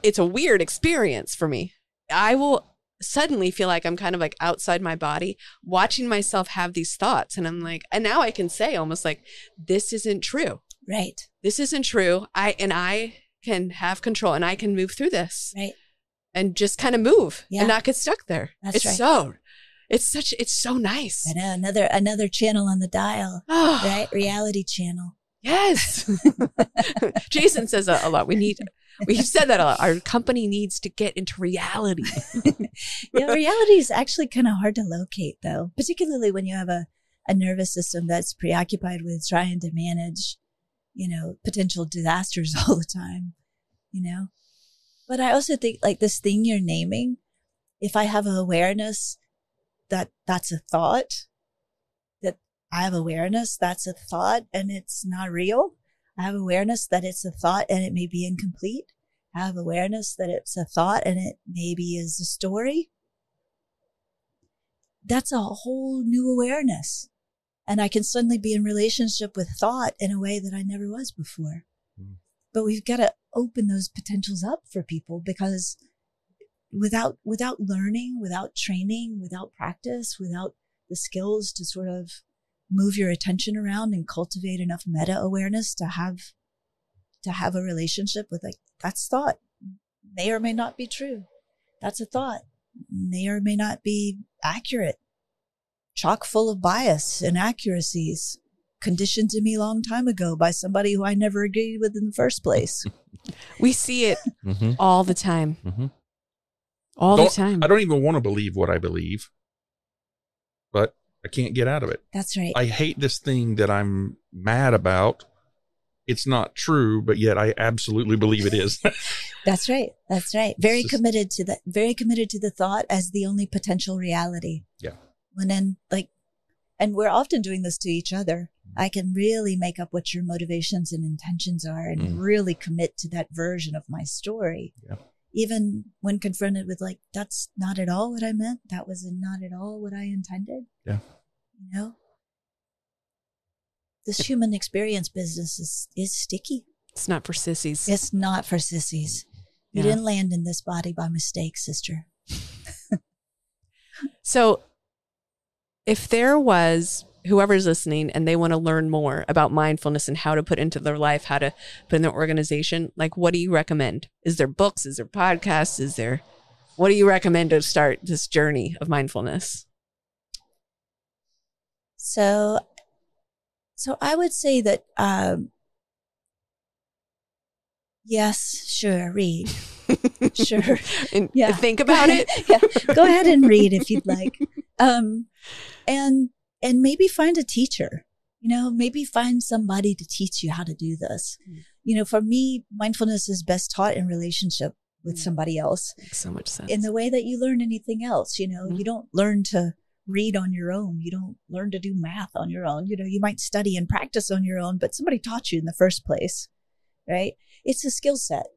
it's a weird experience for me. I will suddenly feel like I'm kind of like outside my body, watching myself have these thoughts. And I'm like, and now I can say almost like, this isn't true. Right. This isn't true. I can have control, and I can move through this. Right. And just kind of move and not get stuck there. That's right. It's so nice. I know, another channel on the dial, right? Reality channel. Yes. Jason says a lot. We've said that a lot. Our company needs to get into reality. Yeah, reality is actually kind of hard to locate, though, particularly when you have a nervous system that's preoccupied with trying to manage, potential disasters all the time, But I also think like this thing you're naming, if I have an awareness that that's a thought, that I have awareness that's a thought and it's not real. I have awareness that it's a thought and it may be incomplete. I have awareness that it's a thought and it maybe is a story. That's a whole new awareness. And I can suddenly be in relationship with thought in a way that I never was before. But we've got to open those potentials up for people, because without learning, without training, without practice, without the skills to sort of move your attention around and cultivate enough meta awareness to have a relationship with, like, that's thought, may or may not be true. That's a thought, may or may not be accurate, chock full of bias, inaccuracies, conditioned to me a long time ago by somebody who I never agreed with in the first place. We see it all the time. All the time. I don't even want to believe what I believe, but I can't get out of it. That's right. I hate this thing that I'm mad about. It's not true, but yet I absolutely believe it is. That's right. That's right. Very committed to the thought as the only potential reality. Yeah. And then and we're often doing this to each other. I can really make up what your motivations and intentions are and really commit to that version of my story. Yeah. even when confronted with like, that's not at all what I meant. That was not at all what I intended. Yeah. You know, this human experience business is sticky. It's not for sissies. It's not for sissies. You didn't land in this body by mistake, sister. So if there was whoever's listening and they want to learn more about mindfulness and how to put into their life, how to put in their organization, like, what do you recommend? Is there books? Is there podcasts? What do you recommend to start this journey of mindfulness? So I would say that, yes, sure, read. Sure. And think about it. Go ahead and read if you'd like. And maybe find a teacher, maybe find somebody to teach you how to do this. For me, mindfulness is best taught in relationship with somebody else. Makes so much sense. In the way that you learn anything else, you don't learn to read on your own. You don't learn to do math on your own. You might study and practice on your own, but somebody taught you in the first place, right? It's a skill set.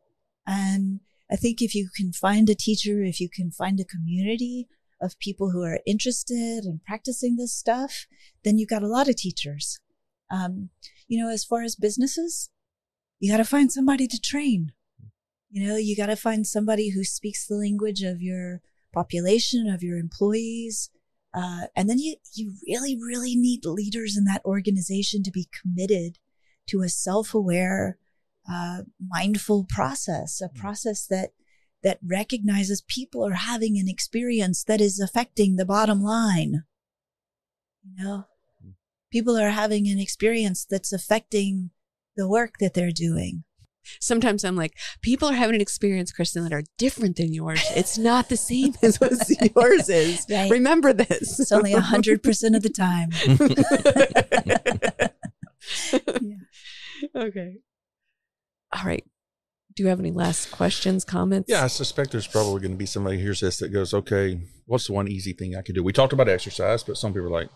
And I think if you can find a teacher, if you can find a community of people who are interested in practicing this stuff, then you got a lot of teachers. As far as businesses, you got to find somebody to train. You got to find somebody who speaks the language of your population, of your employees. And then you really, really need leaders in that organization to be committed to a self-aware, mindful process, a process that recognizes people are having an experience that is affecting the bottom line. People are having an experience that's affecting the work that they're doing. Sometimes I'm like, people are having an experience, Kristin, that are different than yours. It's not the same as what yours is. Right. Remember this. It's only 100% of the time. Okay. All right. Do you have any last questions, comments? Yeah, I suspect there's probably going to be somebody who hears this that goes, okay, what's the one easy thing I could do? We talked about exercise, but some people are like,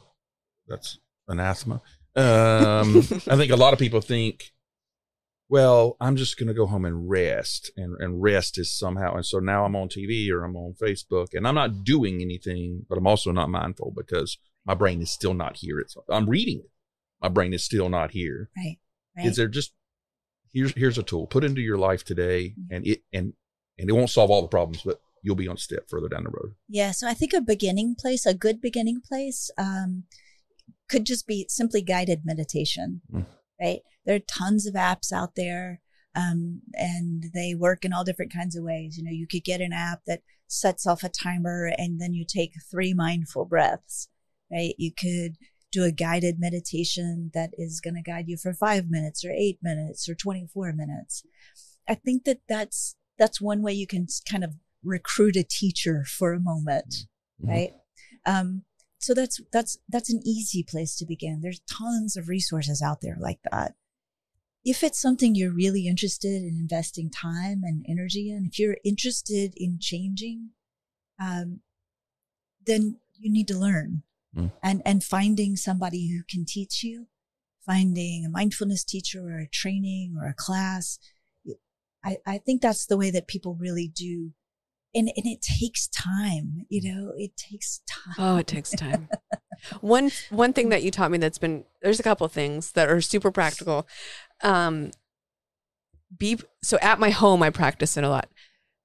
that's anathema. I think a lot of people think, well, I'm just going to go home and rest, and rest is somehow. And so now I'm on TV or I'm on Facebook and I'm not doing anything, but I'm also not mindful because my brain is still not here. I'm reading it. My brain is still not here. Right. Is there just, here's a tool, put into your life today, and it won't solve all the problems, but you'll be on a step further down the road. Yeah. So I think a good beginning place, could just be simply guided meditation, right? There are tons of apps out there, and they work in all different kinds of ways. You could get an app that sets off a timer and then you take 3 mindful breaths, right? You could do a guided meditation that is going to guide you for 5 minutes or 8 minutes or 24 minutes. I think that's one way you can kind of recruit a teacher for a moment, right? So that's an easy place to begin. There's tons of resources out there like that. If it's something you're really interested in investing time and energy in, if you're interested in changing, then you need to learn. And finding somebody who can teach you, finding a mindfulness teacher or a training or a class. I think that's the way that people really do. And it takes time, it takes time. Oh, it takes time. One thing that you taught me there's a couple of things that are super practical. So at my home, I practice it a lot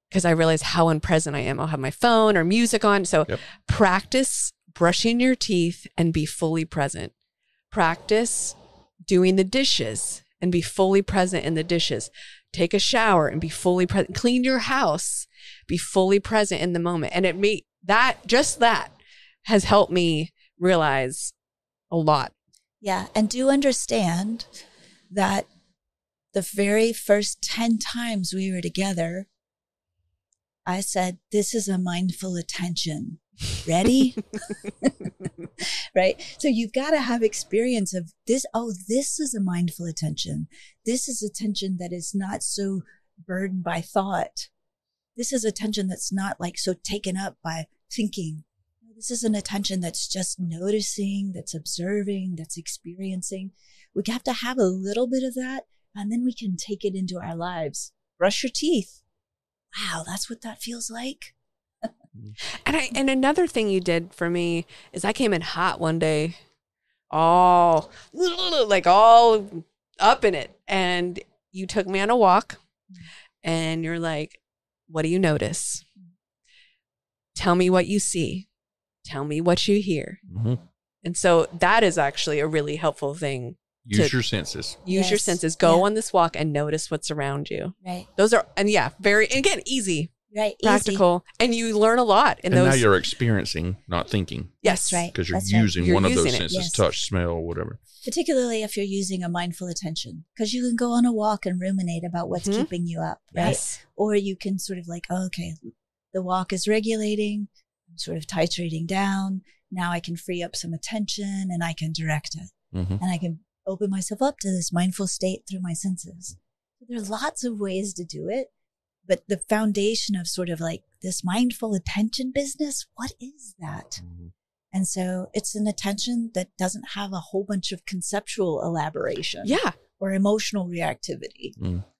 because I realize how unpresent I am. I'll have my phone or music on. So practice brushing your teeth and be fully present. Practice doing the dishes and be fully present in the dishes. Take a shower and be fully present. Clean your house, be fully present in the moment. And that has helped me realize a lot. Yeah. And do understand that the very first 10 times we were together, I said, this is a mindful attention. Ready? Right? So you've got to have experience of this. Oh, this is a mindful attention. This is attention that is not so burdened by thought. This is attention that's not like so taken up by thinking. This is an attention that's just noticing, that's observing, that's experiencing. We have to have a little bit of that, and then we can take it into our lives. Brush your teeth. wow, that's what that feels like. And another thing you did for me is I came in hot one day, all up in it. And you took me on a walk and you're like, what do you notice? Tell me what you see. Tell me what you hear. Mm-hmm. And so that is actually a really helpful thing. Use your senses. Use your senses. Go on this walk and notice what's around you. Right. Those are, and very, again, easy. Right. Practical. Easy. And you learn a lot in and those. now you're experiencing, not thinking. Yes. That's right. Because you're using one of those senses, yes. touch, smell, whatever. Particularly if you're using a mindful attention, because you can go on a walk and ruminate about what's keeping you up, right? Yes. Or you can sort of like, oh, okay, the walk is regulating, I'm sort of titrating down. Now I can free up some attention and I can direct it. Mm-hmm. And I can open myself up to this mindful state through my senses. There are lots of ways to do it, but the foundation of sort of like this mindful attention business, what is that? Mm-hmm. And so it's an attention that doesn't have a whole bunch of conceptual elaboration. Yeah. Or emotional reactivity,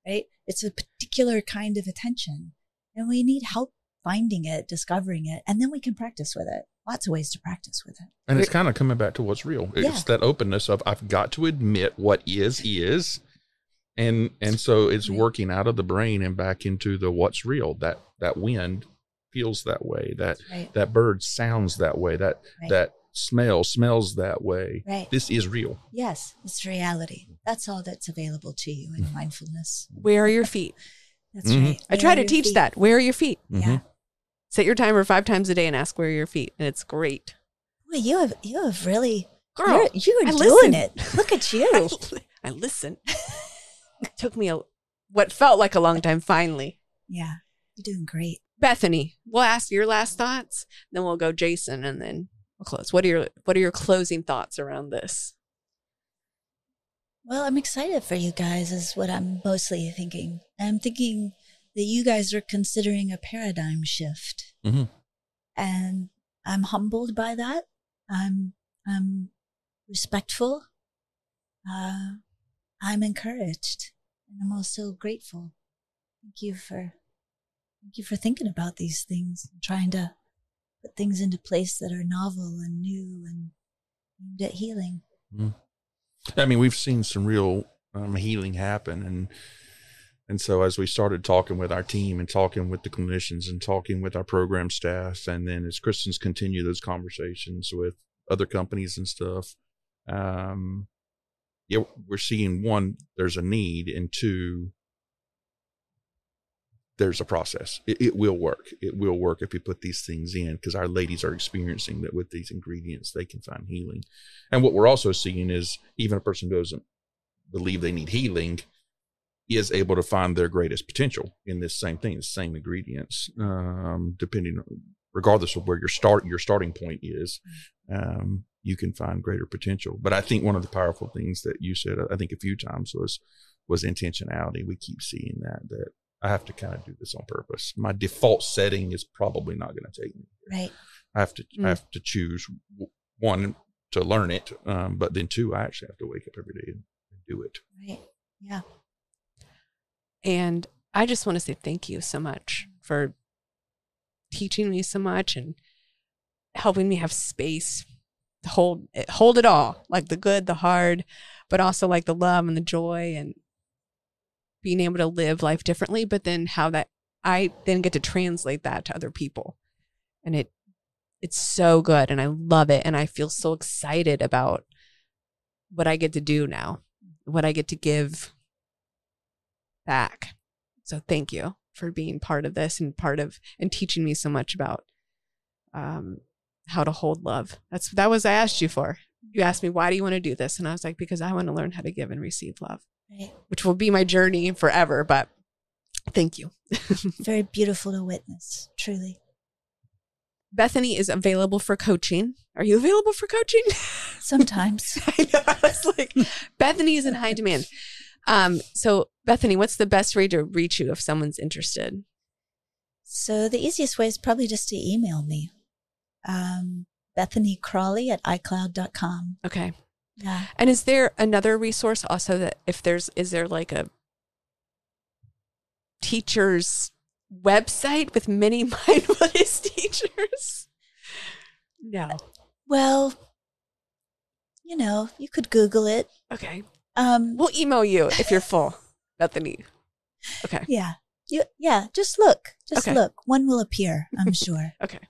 right? It's a particular kind of attention. And we need help finding it, discovering it, and then we can practice with it. Lots of ways to practice with it. And it's kind of coming back to what's real. It's that openness of I've got to admit what is. And so it's working out of the brain and back into the what's real. That wind feels that way. That bird sounds that way. That smell smells that way. Right. This is real. Yes, it's reality. That's all that's available to you in mindfulness. Where are your feet? That's right. I try to teach that. Where are your feet? Mm-hmm. Yeah. Set your timer 5 times a day and ask where are your feet. And it's great. Well, you have really, girl, you are doing listen. it. Look at you. I listen. It took me what felt like a long time finally. Yeah, you're doing great. Bethany, we'll ask your last thoughts, then we'll go Jason, and then we'll close. What are your closing thoughts around this? Well, I'm excited for you guys is what I'm mostly thinking. I'm thinking that you guys are considering a paradigm shift. Mm-hmm. And I'm humbled by that. I'm respectful. I'm encouraged. And I'm also grateful. Thank you for thinking about these things and trying to put things into place that are novel and new and aimed at healing. Mm-hmm. I mean, we've seen some real healing happen. And so as we started talking with our team and talking with the clinicians and talking with our program staff, and then as Kristin's continue those conversations with other companies and stuff, we're seeing, one, there's a need, and two, there's a process. It will work. It will work if you put these things in, because our ladies are experiencing that with these ingredients, they can find healing. And what we're also seeing is even a person who doesn't believe they need healing is able to find their greatest potential in this same thing, the same ingredients, depending on, regardless of where your starting point is, you can find greater potential. But I think one of the powerful things that you said, I think a few times, was intentionality. We keep seeing that I have to kind of do this on purpose. My default setting is probably not going to take me. Right. I have to choose, one, to learn it, but then two, I actually have to wake up every day and do it. Right. Yeah. And I just want to say thank you so much for teaching me so much and helping me have space to hold it all, like the good, the hard, but also like the love and the joy and being able to live life differently, but then how that I then get to translate that to other people. And it's so good. And I love it. And I feel so excited about what I get to do now, what I get to give back. So thank you for being part of this and teaching me so much about how to hold love. That was I asked you for. You asked me, why do you want to do this? And I was like, because I want to learn how to give and receive love, right, which will be my journey forever. But thank you. Very beautiful to witness, truly. Bethany is available for coaching. Are you available for coaching? Sometimes. I know. I was like, Bethany is in high demand. So Bethany, what's the best way to reach you if someone's interested? So the easiest way is probably just to email me. Bethany Crawley at iCloud.com. Okay. Yeah. And is there another resource also that is there like a teacher's website with many mindfulness teachers? No. Well, you could Google it. Okay. We'll email you if you're full, Bethany. Okay. Yeah. Just look. Just look. One will appear, I'm sure. Okay.